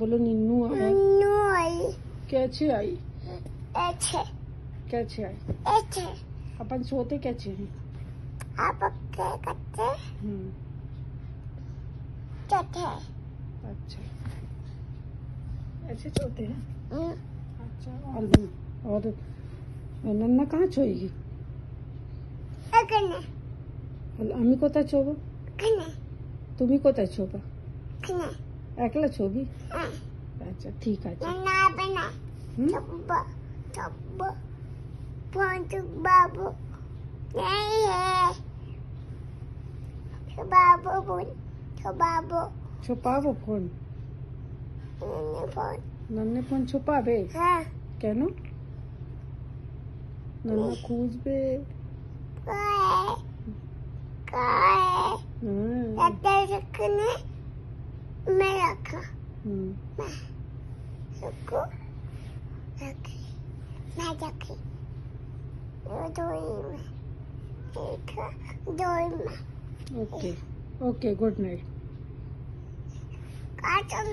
बोलो निन्नू आई। नन्नू आई। कैसे आई? ऐसे कैसे आई? ऐसे। अपन सोते कैसे हैं? आप क्या करते? चटे। अच्छा, ऐसे सोते हैं। अच्छा, और नन्ना कहाँ सोएगी? अगने আমি কোথায় শোবো? कने তুমি কোথায় শোবা? कने একলা শোবি? আচ্ছা ঠিক আছে। नन्ना बना হুম? चब्बा चब्बा पंच बाबू नहीं है बाबू बोल बाबू ছুপাবো ফোন? फोन নন্নে ফোন ছুপাবে? हाँ কেন? নন্না খুঁজবে। काय হুম, लगता है रखने मैं रखा হুম, सबको रखी मैं रखी दो ही में एक दो ही में ওকে ওকে, গুড নাইট। काटन